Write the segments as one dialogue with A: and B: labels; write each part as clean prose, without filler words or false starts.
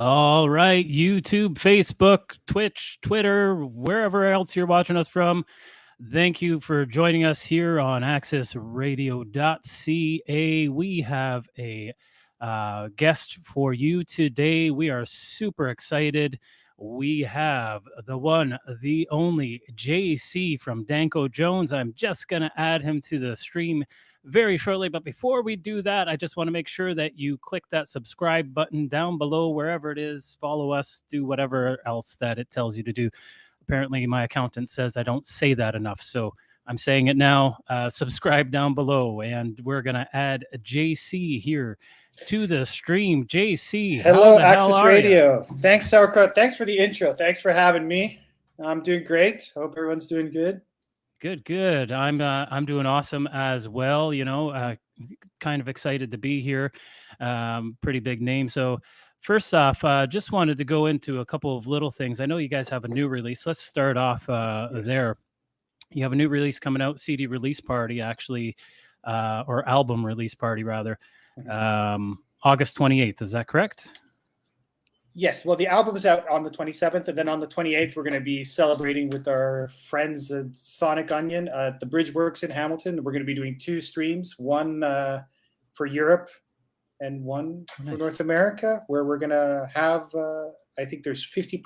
A: All right, YouTube, Facebook, Twitch, Twitter, wherever else you're watching us from. Thank you for joining us here on accessradio.ca. We have a guest for you today. We are super excited. We have the one, the only JC from Danko Jones. I'm just going to add him to the stream very shortly. But before we do that, I just want to make sure that you click that subscribe button down below, wherever it is. Follow us, do whatever else that it tells you to do. Apparently, my accountant says I don't say that enough, so I'm saying it now. Subscribe down below, and we're going to add JC here to the stream. JC,
B: hello, Access Radio. Thanks, Sauerkraut. Thanks for the intro. Thanks for having me. I'm doing great. Hope everyone's doing good.
A: Good. I'm doing awesome as well. You know, kind of excited to be here. Pretty big name. So first off, just wanted to go into a couple of little things. I know you guys have a new release. Let's start off there. You have a new release coming out, CD release party, actually, or album release party, rather, August 28th. Is that correct?
B: Yes. Well, the album is out on the 27th, and then on the 28th, we're going to be celebrating with our friends at Sonic Onion at the Bridgeworks in Hamilton. We're going to be doing 2 streams, one for Europe and one for North America, where we're going to have, I think there's 50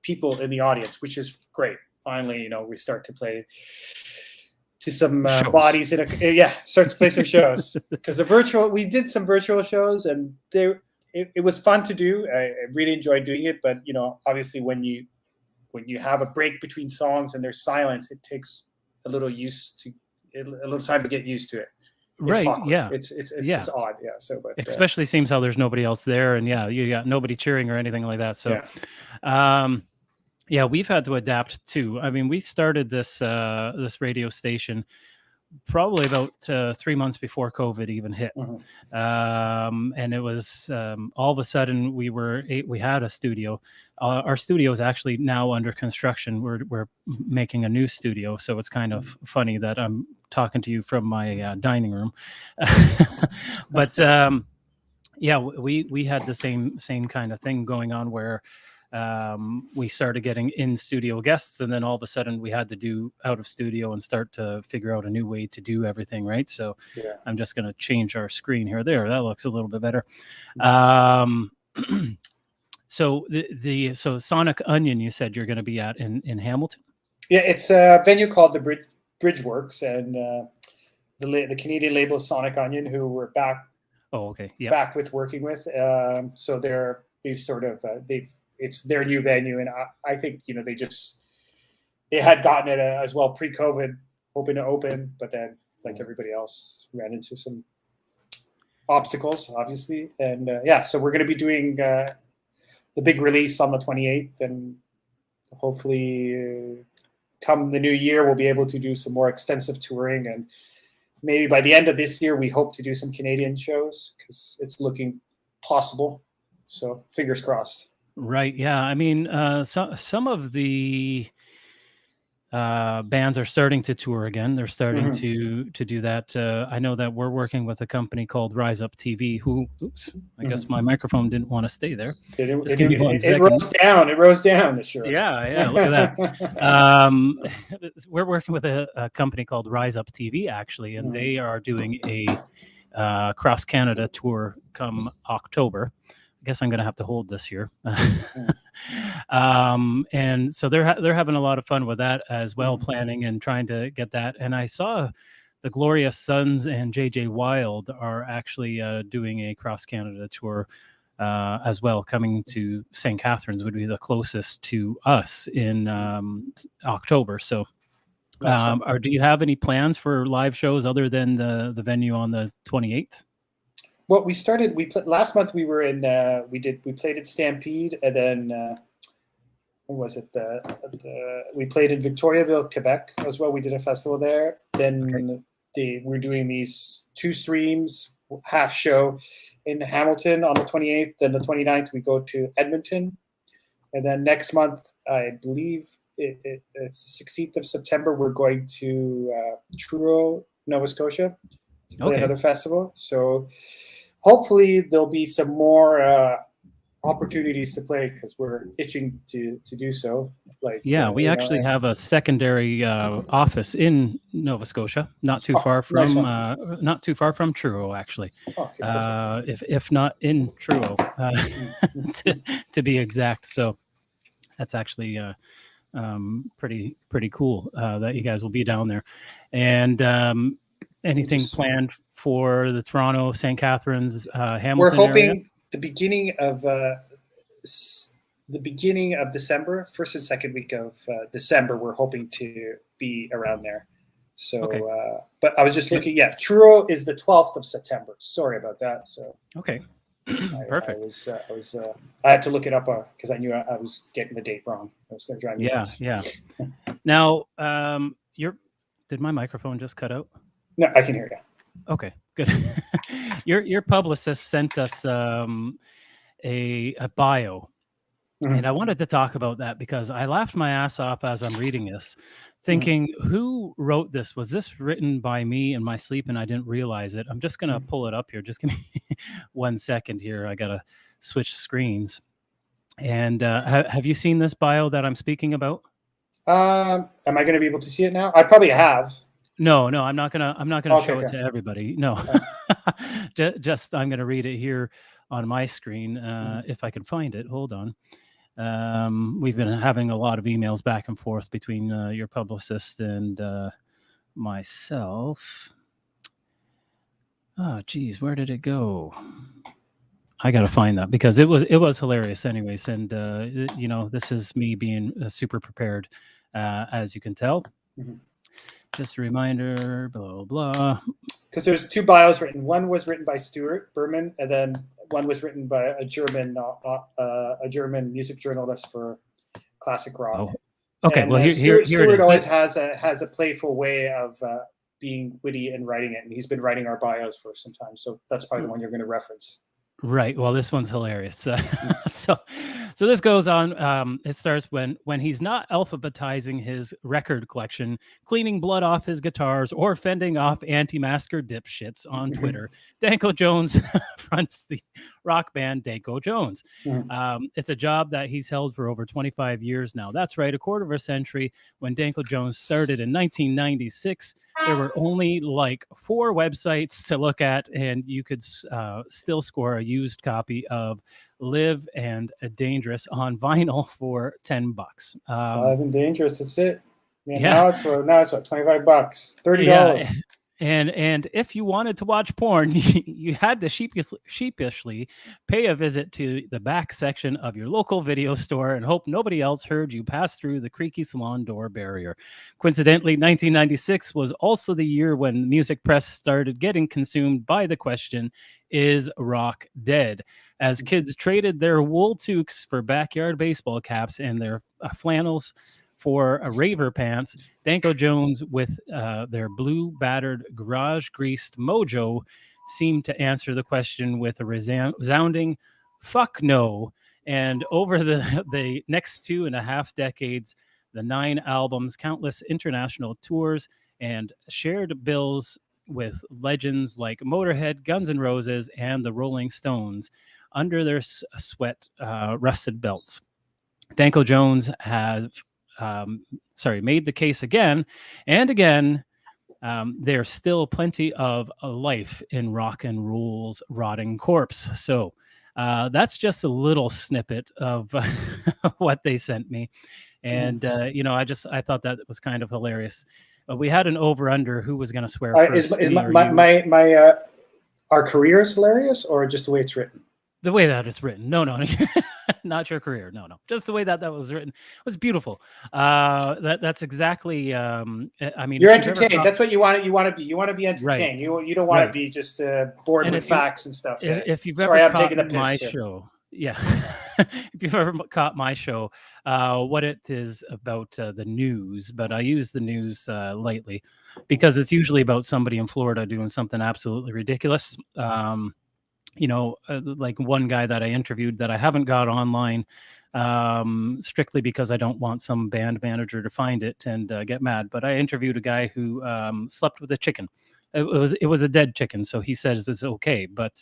B: people in the audience, which is great. Finally, you know, we start to play to some bodies in start to play some shows, because we did some virtual shows, and it was fun to do. I really enjoyed doing it, but you know, obviously when you have a break between songs and there's silence, it takes a little time to get used to it. It's
A: right.
B: awkward.
A: Yeah.
B: It's odd. Yeah. So, but
A: especially seems how there's nobody else there, and you got nobody cheering or anything like that. So, yeah, we've had to adapt too. I mean, we started this radio station probably about 3 months before COVID even hit. And it was all of a sudden we had a studio. Our studio is actually now under construction. We're making a new studio, so it's kind of funny that I'm talking to you from my dining room. But yeah, we had the same kind of thing going on where we started getting in studio guests, and then all of a sudden we had to do out of studio and start to figure out a new way to do everything, right? So I'm just going to change our screen here. There, that looks a little bit better. So so Sonic Onion, you said you're going to be at in Hamilton?
B: Yeah, it's a venue called the Bridgeworks, and the Canadian label Sonic Onion, who we're back.
A: Oh, okay. Yeah.
B: Back with working with. So it's their new venue, and I think, you know, they had gotten it as well pre-COVID, hoping to open, but then, like everybody else, ran into some obstacles, obviously. And so we're going to be doing the big release on the 28th, and hopefully come the new year, we'll be able to do some more extensive touring, and maybe by the end of this year, we hope to do some Canadian shows, because it's looking possible. So fingers crossed.
A: Right. Yeah. I mean, some of the bands are starting to tour again. They're starting to do that. I know that we're working with a company called Rise Up TV. I guess my microphone didn't want to stay there.
B: It rose down. Sure.
A: Yeah. Look at that. We're working with a company called Rise Up TV, actually, and they are doing a cross Canada tour come October. I guess I'm going to have to hold this here. And so they're having a lot of fun with that as well, planning and trying to get that. And I saw the Glorious Sons and JJ Wild are actually doing a cross Canada tour as well, coming to St. Catharines would be the closest to us in October. So do you have any plans for live shows other than the venue on the 28th?
B: Well, last month we were in, we played at Stampede, and then, what was it? We played in Victoriaville, Quebec as well. We did a festival there. Then we're doing these 2 streams, half show in Hamilton on the 28th. Then the 29th, we go to Edmonton. And then next month, I believe it's the 16th of September, we're going to Truro, Nova Scotia, to play another festival. So hopefully there'll be some more opportunities to play because we're itching to do so. Like
A: we actually have a secondary office in Nova Scotia, not too far from Truro, actually. If not in Truro, to be exact. So that's actually pretty cool that you guys will be down there. And anything planned for the Toronto, St. Catharines, Hamilton
B: We're hoping
A: area?
B: the beginning of December, first and second week of December, we're hoping to be around there. So, but I was just looking. Yeah, Truro is the 12th of September. Sorry about that. So,
A: perfect.
B: I had to look it up because I knew I was getting the date wrong. I was going to drive me nuts.
A: Yeah. Now, did my microphone just cut out?
B: No, I can hear you.
A: Okay, good. Your publicist sent us a bio. And I wanted to talk about that because I laughed my ass off as I'm reading this, thinking, who wrote this? Was this written by me in my sleep and I didn't realize it? I'm just going to pull it up here. Just give me 1 second here. I got to switch screens. And have you seen this bio that I'm speaking about?
B: Am I going to be able to see it now? I probably have.
A: No, I'm not gonna show it to everybody. No, just I'm gonna read it here on my screen if I can find it. Hold on. We've been having a lot of emails back and forth between your publicist and myself. Oh, geez, where did it go? I gotta find that because it was hilarious, anyways. And this is me being super prepared, as you can tell. Just a reminder, blah, blah.
B: Because there's 2 bios written. One was written by Stuart Berman, and then one was written by a German music journalist for classic rock.
A: Oh. Okay,
B: and, Stuart always has a playful way of being witty and writing it, and he's been writing our bios for some time. So that's probably the one you're going to reference.
A: Right. Well, this one's hilarious. So this goes on. It starts when he's not alphabetizing his record collection, cleaning blood off his guitars, or fending off anti-masker dipshits on Twitter. Danko Jones fronts the rock band Danko Jones. It's a job that he's held for over 25 years now. That's right, a quarter of a century. When Danko Jones started in 1996, there were only like 4 websites to look at, and you could still score a used copy of Live and Dangerous on vinyl for $10.
B: Live and Dangerous, that's it. Now it's what, $25, $30.
A: And if you wanted to watch porn, you had to sheepishly pay a visit to the back section of your local video store and hope nobody else heard you pass through the creaky salon door barrier. Coincidentally, 1996 was also the year when the music press started getting consumed by the question, is rock dead? As kids traded their wool toques for backyard baseball caps and their flannels for raver pants, Danko Jones, with their blue battered garage greased mojo, seemed to answer the question with a resounding fuck no. And over the next 2.5 decades, the 9 albums, countless international tours, and shared bills with legends like Motorhead, Guns N' Roses, and the Rolling Stones under their sweat rusted belts. Danko Jones has made the case again and again. There's still plenty of life in rock and roll's rotting corpse. So that's just a little snippet of what they sent me. And, I thought that was kind of hilarious. We had an over-under who was going to swear first.
B: Our career is hilarious, or just the way it's written?
A: The way that it's written. No. Not your career. No. Just the way that was written was beautiful. That's exactly.
B: You're entertained. That's what you want. You want to be. You want to be entertained. Right. You don't want to be just bored with facts and stuff.
A: If you've ever caught my show, if you've ever caught my show, what it is about the news, but I use the news lightly because it's usually about somebody in Florida doing something absolutely ridiculous. Like one guy that I interviewed that I haven't got online strictly because I don't want some band manager to find it and get mad. But I interviewed a guy who slept with a chicken. It was a dead chicken, so he says it's okay. But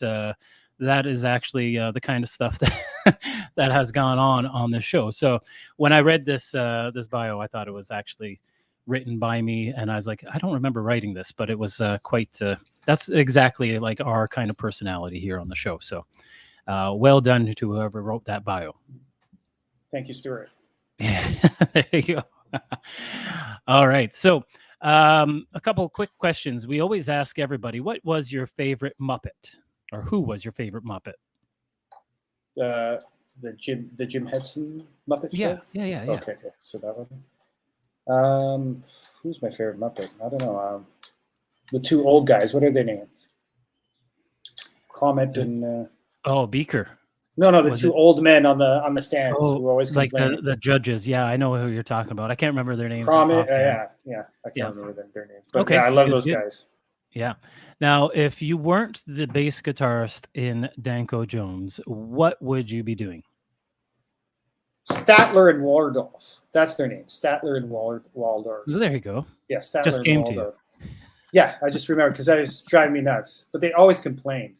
A: that is actually the kind of stuff that that has gone on this show. So when I read this this bio, I thought it was actually written by me, and I was like, I don't remember writing this, but it was quite. That's exactly like our kind of personality here on the show. So well done to whoever wrote that bio.
B: Thank you, Stuart.
A: There you go. All right, so a couple of quick questions. We always ask everybody, what was your favorite Muppet, or who was your favorite Muppet?
B: The Jim Henson Muppet Show.
A: Yeah.
B: Okay, so that one. Who's my favorite Muppet? I don't know. The two old guys. What are their names? Comet and.
A: Oh, Beaker.
B: No, the two old men on the stands who always complain.
A: Like the judges. Yeah, I know who you're talking about. I can't remember their names.
B: Comet, yeah. I can't remember their names. But okay, I love those guys.
A: Yeah. Now, if you weren't the bass guitarist in Danko Jones, what would you be doing?
B: Statler and Waldorf. That's their name. Statler and Waldorf.
A: There you go.
B: Yeah, Statler
A: just
B: and
A: came
B: Waldorf.
A: To you.
B: Yeah, I just remember because that was driving me nuts. But they always complained.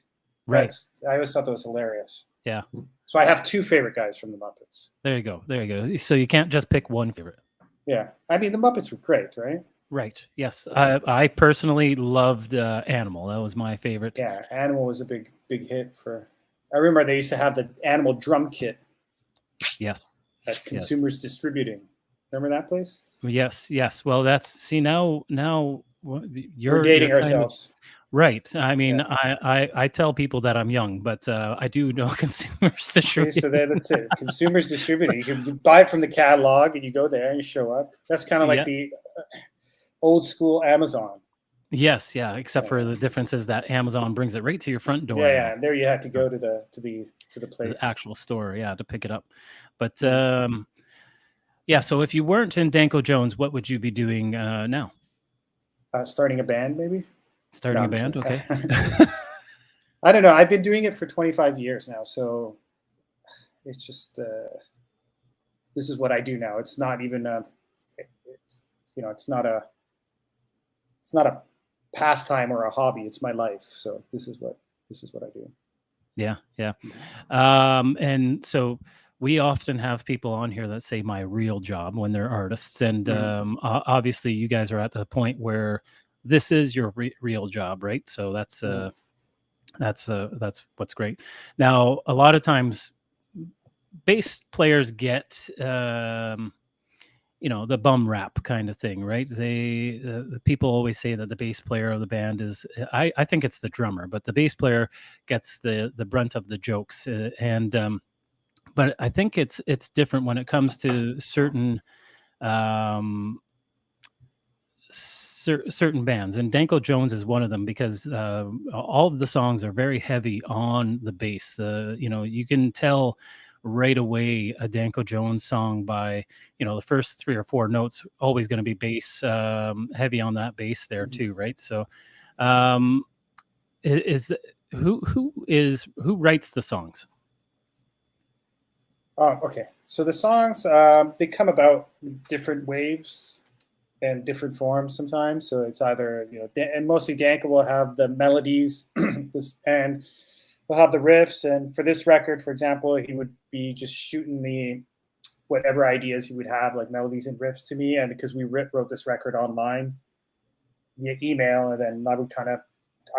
A: Right.
B: I always thought that was hilarious.
A: Yeah.
B: So I have two favorite guys from the Muppets.
A: There you go. So you can't just pick one favorite.
B: Yeah. I mean, the Muppets were great, right?
A: Right. Yes. I personally loved Animal. That was my favorite.
B: Yeah. Animal was a big hit for. I remember they used to have the Animal drum kit.
A: Yes.
B: At Consumers Distributing. Remember that place?
A: Yes. Well, now
B: we're dating ourselves.
A: Right. I mean, I tell people that I'm young, but I do know Consumers Distributing.
B: So that's it. Consumers Distributing. You can buy it from the catalog, and you go there and you show up. That's kind of like the old school Amazon.
A: Yes, yeah. Except for the difference is that Amazon brings it right to your front door.
B: Yeah, and there you have to go to the place,
A: the actual store, to pick it up. But so if you weren't in Danko Jones, what would you be doing now?
B: Starting a band, maybe.
A: Starting a band, okay.
B: I don't know. I've been doing it for 25 years now, so it's just this is what I do now. It's not even it's not a pastime or a hobby. It's my life. So this is what I do.
A: Yeah. And so we often have people on here that say my real job when they're artists, and obviously you guys are at the point where this is your real job, right? So that's what's great. Now, a lot of times bass players get the bum rap kind of thing, right? The people always say that the bass player of the band is, I think it's the drummer, but the bass player gets the brunt of the jokes, but I think it's different when it comes to certain certain bands, and Danko Jones is one of them, because all of the songs are very heavy on the bass. You can tell right away a Danko Jones song by the first 3 or 4 notes always going to be bass, heavy on that bass there too, right? So who writes the songs?
B: Oh, okay. So the songs they come about different waves and different forms sometimes. So it's either and mostly Danko will have the melodies, and we'll have the riffs. And for this record, for example, he would be just shooting me whatever ideas he would have, like melodies and riffs, to me. And because we wrote this record online via email, and then I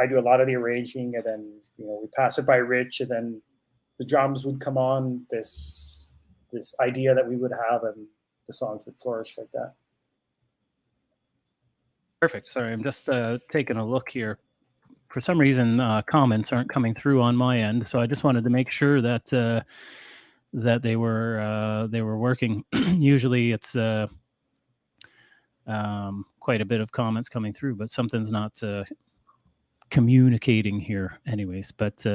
B: do a lot of the arranging, and then we pass it by Rich, and then the drums would come on this idea that we would have, and the songs would flourish like that.
A: Perfect. Sorry, I'm just taking a look here. For some reason, comments aren't coming through on my end, so I just wanted to make sure that that they were working. Usually, it's quite a bit of comments coming through, but something's not communicating here, anyways. But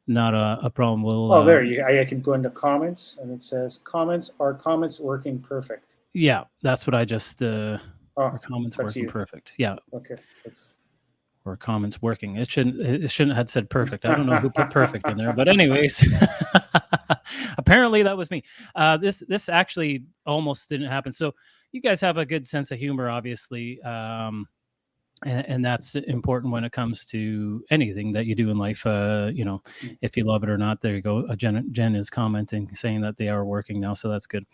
A: not a problem.
B: I can go into comments, and it says comments working perfect.
A: Yeah, that's what I just. Our comments working perfect. Yeah.
B: Okay.
A: Or comments working. It shouldn't have said perfect. I don't know who put perfect in there, but anyways, apparently that was me. This actually almost didn't happen. So you guys have a good sense of humor, obviously. and that's important when it comes to anything that you do in life. If you love it or not. There you go. Jen is commenting, saying that they are working now, so that's good.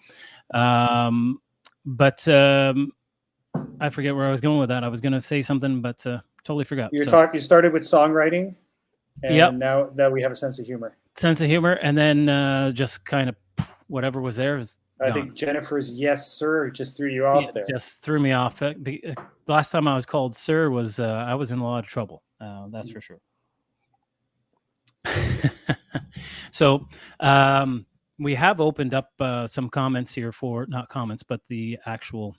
A: But I forget where I was going with that. I was going to say something, but totally forgot.
B: You started with songwriting, and now that we have a sense of humor.
A: And then just kind of whatever was there is gone.
B: I think Jennifer's yes, sir, just threw you off there.
A: Just threw me off. Last time I was called sir was I was in a lot of trouble. That's for sure. So we have opened up some comments here for, not comments, but the actual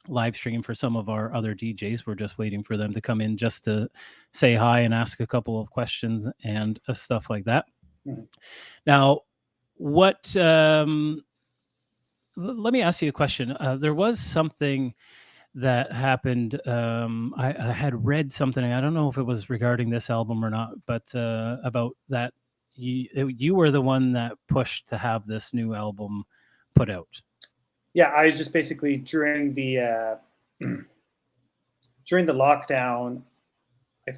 A: live stream for some of our other DJs. We're just waiting for them to come in just to say hi and ask a couple of questions and stuff like that. Mm-hmm. Now, what... let me ask you a question. There was something that happened. I had read something. I don't know if it was regarding this album or not, but about that you were the one that pushed to have this new album put out.
B: Yeah, I just basically during the lockdown, I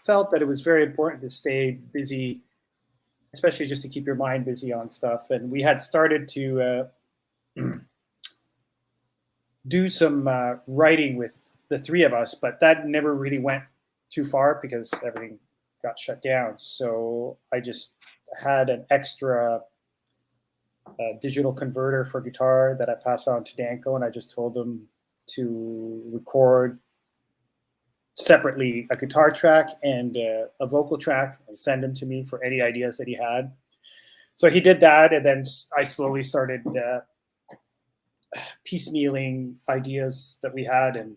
B: felt that it was very important to stay busy, especially just to keep your mind busy on stuff. And we had started to do some writing with the three of us, but that never really went too far because everything got shut down. So I just had an extra digital converter for guitar that I passed on to Danko, and I just told him to record separately a guitar track and a vocal track and send them to me for any ideas that he had. So he did that, and then I slowly started piecemealing ideas that we had. And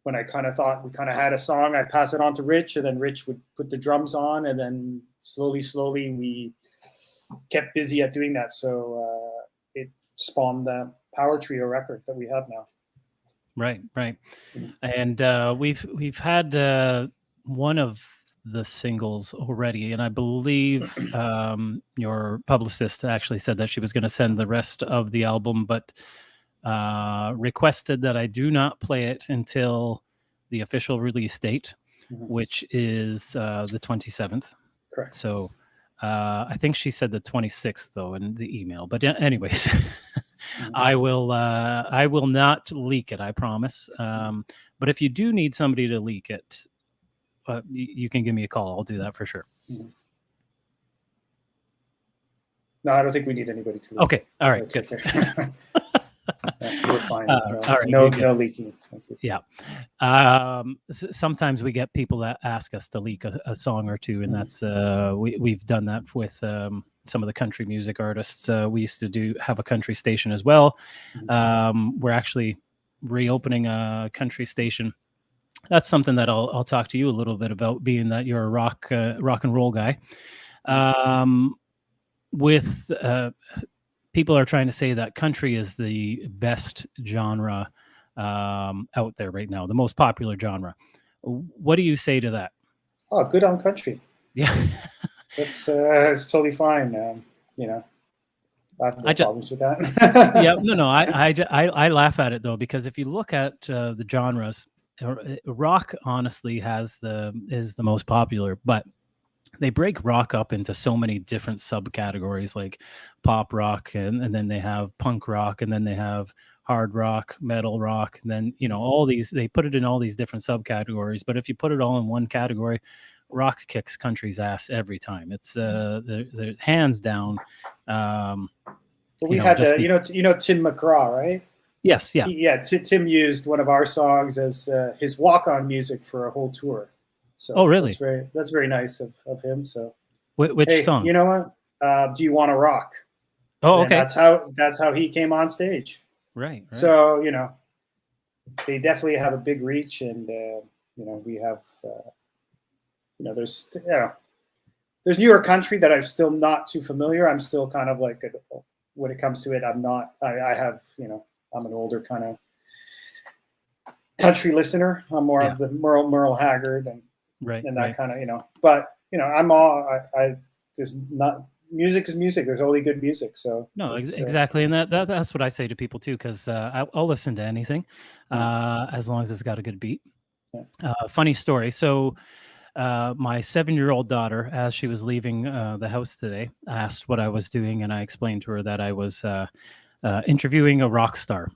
B: when I kind of thought we kind of had a song, I'd pass it on to Rich, and then Rich would put the drums on, and then slowly we kept busy at doing that. So it spawned the Power Trio record that we have now.
A: Right. And we've had one of the singles already, and I believe your publicist actually said that she was going to send the rest of the album, but requested that I do not play it until the official release date, which is the 27th.
B: Correct.
A: So I think she said the 26th though in the email, but anyways. I will not leak it, I promise. But if you do need somebody to leak it, you can give me a call. I'll do that for sure.
B: No, I don't think we need anybody to leak.
A: Okay. All right.
B: Okay.
A: Good.
B: We're fine.
A: All right,
B: no leaking. Thank you.
A: Yeah. Sometimes we get people that ask us to leak a song or two, and that's we've done that with some of the country music artists. We used to have a country station as well. We're actually reopening a country station. That's something that I'll talk to you a little bit about, being that you're a rock and roll guy. With people are trying to say that country is the best genre out there right now, the most popular genre. What do you say to that?
B: Oh, good on country.
A: Yeah.
B: It's totally fine. I have no problems with that.
A: Yeah, no. I laugh at it though, because if you look at the genres, rock honestly is the most popular, but they break rock up into so many different subcategories, like pop rock, and then they have punk rock, and then they have hard rock, metal rock, and then all these, they put it in all these different subcategories. But if you put it all in one category, rock kicks country's ass every time. It's they're hands down.
B: But we had Tim McGraw, right?
A: Yes, yeah.
B: Tim used one of our songs as his walk-on music for a whole tour. So
A: oh, really?
B: That's very nice of him. So
A: which song?
B: You know what? Do You Want to Rock?
A: Oh, okay.
B: And that's how he came on stage.
A: Right.
B: So they definitely have a big reach, and we have there's newer country that I'm still not too familiar. I'm still kind of like when it comes to it, I'm not. I have I'm an older kind of country listener. I'm more of the Merle Haggard and that kind of But I'm all. There's not. Music is music. There's only good music. So
A: no, exactly, and that's what I say to people too, because I'll listen to anything as long as it's got a good beat. Funny story. So my 7-year-old daughter, as she was leaving the house today, asked what I was doing, and I explained to her that I was interviewing a rock star.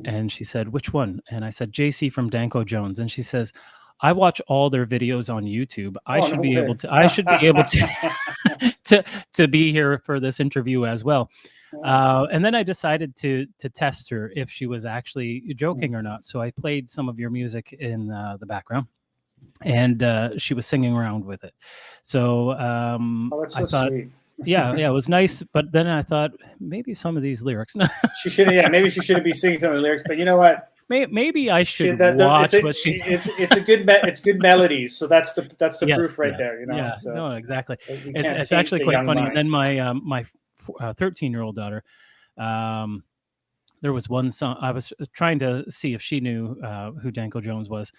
A: And she said, "Which one?" And I said, "JC from Danko Jones." And she says, "I watch all their videos on YouTube. I should be able to be here for this interview as well." And then I decided to test her if she was actually joking or not. So I played some of your music in the background, and she was singing around with it. So
B: that's so
A: I thought,
B: sweet.
A: yeah, it was nice. But then I thought maybe some of these lyrics.
B: She shouldn't. Yeah, maybe she shouldn't be singing some of the lyrics. But you know what?
A: Maybe I should watch what she.
B: It's good melodies. So that's the
A: Yes,
B: proof right
A: yes.
B: there. You know.
A: Yeah,
B: So
A: no, exactly.
B: we
A: It's
B: can't
A: actually
B: taint the
A: quite
B: young
A: funny.
B: mind.
A: And then my 13-year-old daughter, there was one song I was trying to see if she knew who Danko Jones was,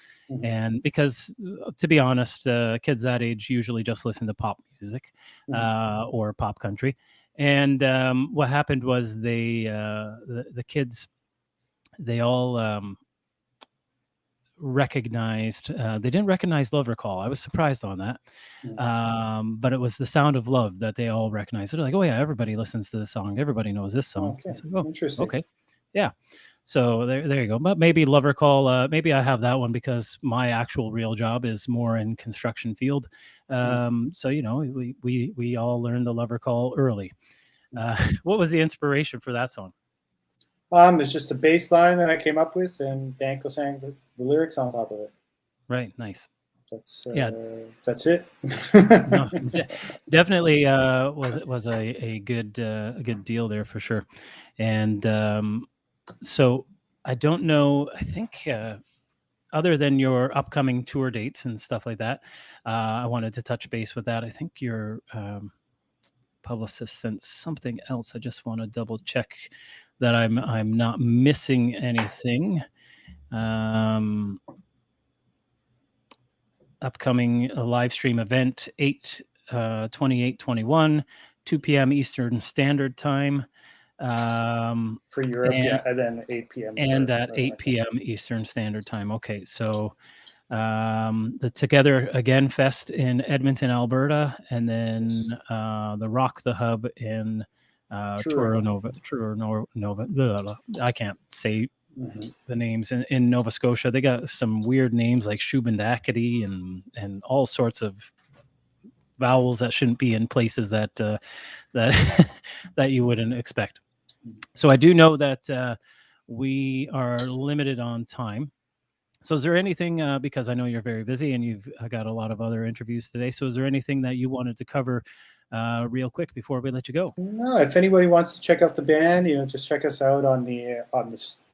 A: and because to be honest, kids that age usually just listen to pop music or pop country. And what happened was the kids, they all recognized, they didn't recognize Lover Call. I was surprised on that. But it was The Sound of Love that they all recognized. They're like, "Oh yeah, everybody listens to this song. Everybody knows this song."
B: Okay.
A: I said, "Oh,
B: interesting.
A: Okay. Yeah." So there you go. But maybe Lover Call, maybe I have that one because my actual real job is more in construction field. So, you know, we all learned the Lover Call early. What was the inspiration for that song?
B: It's just a bass line that I came up with, and Danko sang the lyrics on top of it.
A: Right. Nice.
B: That's
A: That's
B: it.
A: No, definitely was a good deal there for sure. And so I don't know. I think other than your upcoming tour dates and stuff like that, I wanted to touch base with that. I think your publicist sent something else. I just want to double check that I'm not missing anything. Upcoming live stream event 8/28/21, 2 p.m. Eastern Standard Time.
B: For Europe, and then 8 p.m.
A: And at 8 p.m. Eastern Standard Time. Okay, so the Together Again Fest in Edmonton, Alberta, and then the Rock the Hub in Truro Nova. I can't say the names in Nova Scotia. They got some weird names like Shubandakity and all sorts of vowels that shouldn't be in places that that you wouldn't expect. So I do know that we are limited on time. So is there anything, because I know you're very busy and you've got a lot of other interviews today, so is there anything that you wanted to cover real quick before we let you go?
B: No, if anybody wants to check out the band, just check us out on the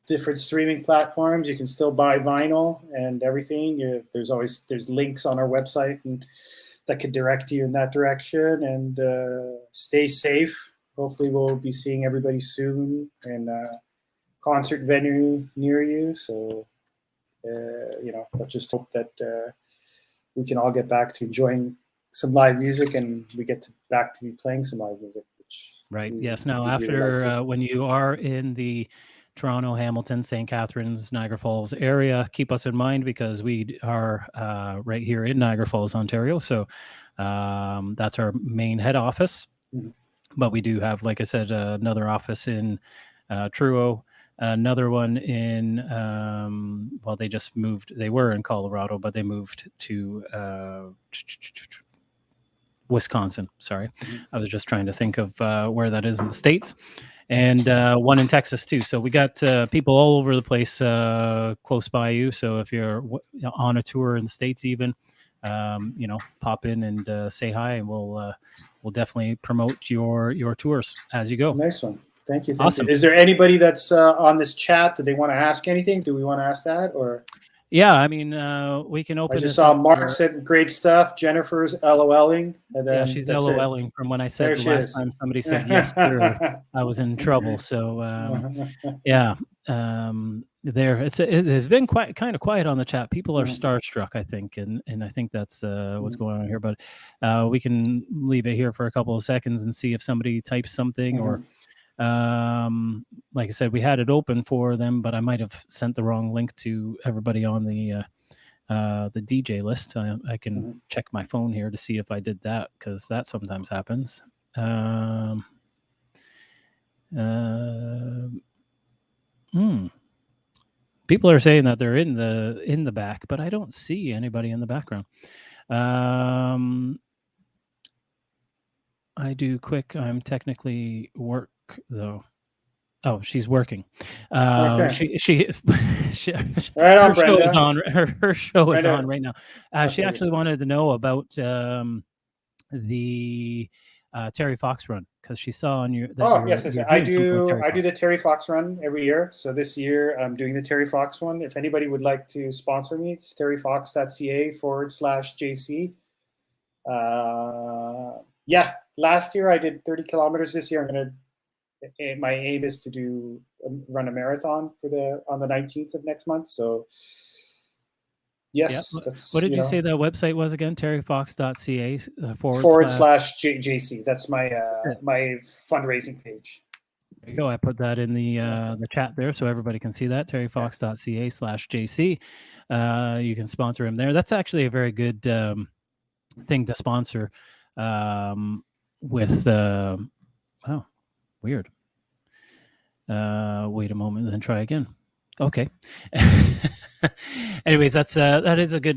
B: different streaming platforms. You can still buy vinyl and everything. There's links on our website and that could direct you in that direction. And stay safe. Hopefully we'll be seeing everybody soon in a concert venue near you. So, let's just hope that we can all get back to enjoying some live music, and we get back to be playing some live music.
A: Right. Yes. Now, after when you are in the Toronto, Hamilton, St. Catharines, Niagara Falls area, keep us in mind because we are right here in Niagara Falls, Ontario. So that's our main head office. But we do have, like I said, another office in Truro, another one in, they just moved. They were in Colorado, but they moved to Wisconsin. Sorry. I was just trying to think of where that is in the States. And one in Texas too. So we got people all over the place close by you. So if you're on a tour in the States, even pop in and say hi, and we'll definitely promote your tours as you go.
B: Nice one. Thank you.
A: Awesome.
B: Is there anybody that's on this chat? Do they want to ask anything? Do we want to ask that or?
A: Yeah, I mean, we can open.
B: I just saw Mark said great stuff. Jennifer's LOLing. And then
A: she's LOLing from when I said the last time somebody said yes, sir, I was in trouble. So there it's been kind of quiet on the chat. People are starstruck, I think, and I think that's what's going on here. But we can leave it here for a couple of seconds and see if somebody types something or. Like I said, we had it open for them, but I might have sent the wrong link to everybody on the the DJ list. I can check my phone here to see if I did that, because that sometimes happens. People are saying that they're in the back, but I don't see anybody in the background. I do quick. I'm technically work though. Oh, she's working.
B: Okay.
A: She
B: Right on,
A: her show
B: Brenda.
A: is on. Her show is
B: Brenda.
A: on right now. She actually wanted to know about the Terry Fox run, because she saw on your.
B: Yes. I do the Terry Fox run every year. So this year I'm doing the Terry Fox one. If anybody would like to sponsor me, it's terryfox.ca/JC. Last year I did 30 kilometers. This year my aim is to run a marathon on the 19th of next month. So yes.
A: Yeah. What did you say the website was again? terryfox.ca
B: /JC. That's my my fundraising page.
A: There you go. I put that in the chat there so everybody can see that. terryfox.ca/JC. You can sponsor him there. That's actually a very good thing to sponsor with oh, weird. Wait a moment and then try again. Okay. Anyways, that is a good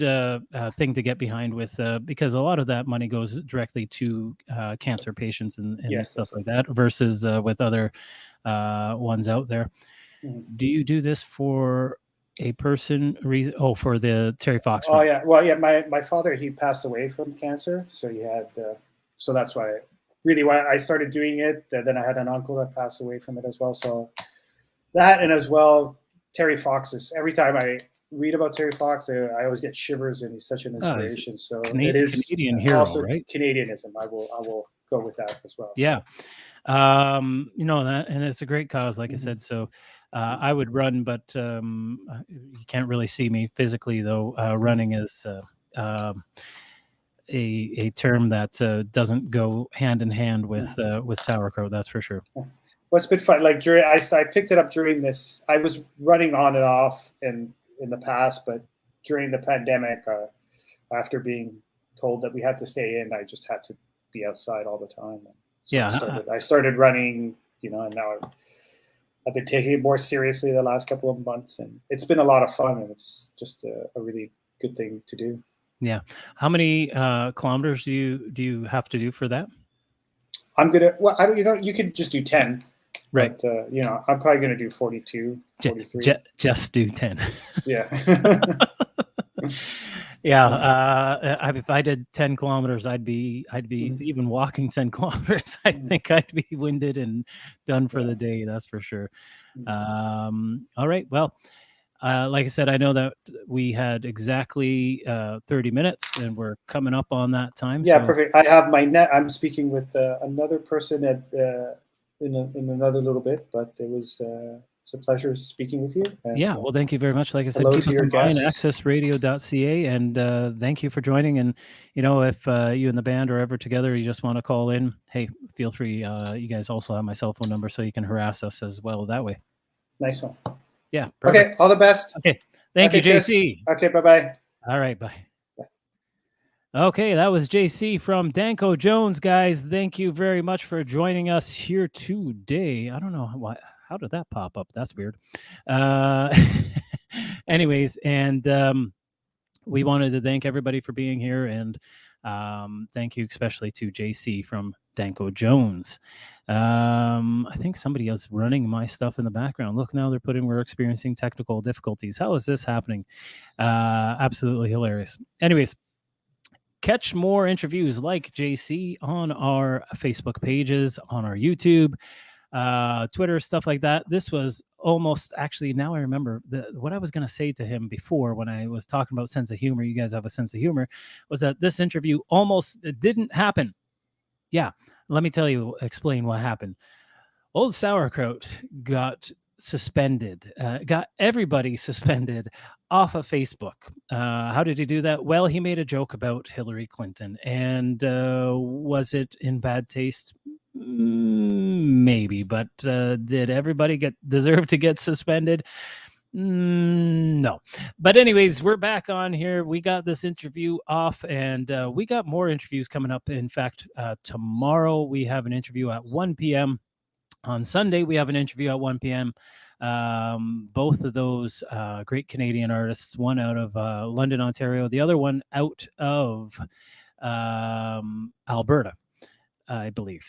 A: thing to get behind with, because a lot of that money goes directly to cancer patients and stuff like that, versus with other ones out there. Do you do this for a person reason? Oh, for the Terry Fox run.
B: Oh yeah. Well, yeah. My father, he passed away from cancer, so he had. So that's why I started doing it. Then I had an uncle that passed away from it as well. So that, and as well, Terry Fox is, every time I read about Terry Fox, I always get shivers, and he's such an inspiration. So it is
A: Canadian hero,
B: also
A: right?
B: Canadianism. I will go with that as well.
A: Yeah. That, and it's a great cause, like I said. So I would run, but you can't really see me physically though. Running is a term that doesn't go hand in hand with sauerkraut, that's for sure.
B: Well, it's been fun. Like I picked it up during this. I was running on and off in the past, but during the pandemic, after being told that we had to stay in, I just had to be outside all the time. So I started running, and now I've been taking it more seriously the last couple of months, and it's been a lot of fun, and it's just a really good thing to do.
A: Yeah. How many kilometers do you have to do for that?
B: I'm gonna. Well, I don't. You could just do 10.
A: Right.
B: But, I'm probably going to do 42, 43.
A: Just do 10.
B: Yeah.
A: Yeah. If I did 10 kilometers, I'd be even walking 10 kilometers. I think I'd be winded and done for the day. That's for sure. All right. Well, like I said, I know that we had exactly 30 minutes, and we're coming up on that time.
B: Yeah, so. Perfect. I have I'm speaking with another person in another little bit, but it's a pleasure speaking with you. And,
A: well, thank you very much. Like I said, keep us in mind, accessradio.ca, and thank you for joining. And if you and the band are ever together, you just want to call in, hey, feel free. You guys also have my cell phone number, so you can harass us as well that way.
B: Nice one.
A: Yeah. Perfect.
B: Okay. All the best.
A: Okay. Thank you, JC.
B: Okay. Bye-bye.
A: All right. Bye. Okay, that was JC from Danko Jones, guys. Thank you very much for joining us here today. I don't know how did that pop up? That's weird. Anyways, and we wanted to thank everybody for being here, and thank you especially to JC from Danko Jones. I think somebody else running my stuff in the background. Look, now they're putting, we're experiencing technical difficulties. How is this happening? Absolutely hilarious. Anyways, catch more interviews like JC on our Facebook pages, on our YouTube, Twitter, stuff like that. This was almost, actually, now I remember what I was going to say to him before when I was talking about sense of humor. You guys have a sense of humor, was that this interview almost didn't happen. Yeah, let me explain what happened. Old Sauerkraut got suspended, got everybody suspended off of Facebook. How did he do that? Well, he made a joke about Hillary Clinton, and was it in bad taste? Maybe, but did everybody deserve to get suspended? No, but anyways, we're back on here. We got this interview off, and we got more interviews coming up. In fact, tomorrow we have an interview at 1 p.m. On Sunday, we have an interview at 1 p.m. Both of those great Canadian artists, one out of London, Ontario, the other one out of Alberta, I believe.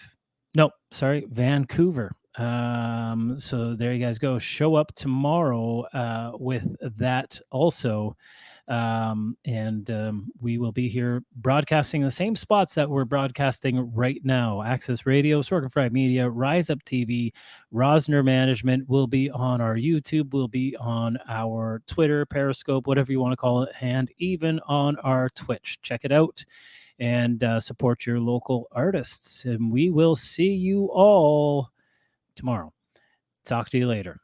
A: No, sorry, Vancouver. So there you guys go. Show up tomorrow with that also. We will be here broadcasting the same spots that we're broadcasting right now. Access Radio, Sorghum Fry Media, Rise Up TV, Rosner Management will be on our YouTube, will be on our Twitter, Periscope, whatever you want to call it, and even on our Twitch. Check it out and support your local artists. And we will see you all tomorrow. Talk to you later.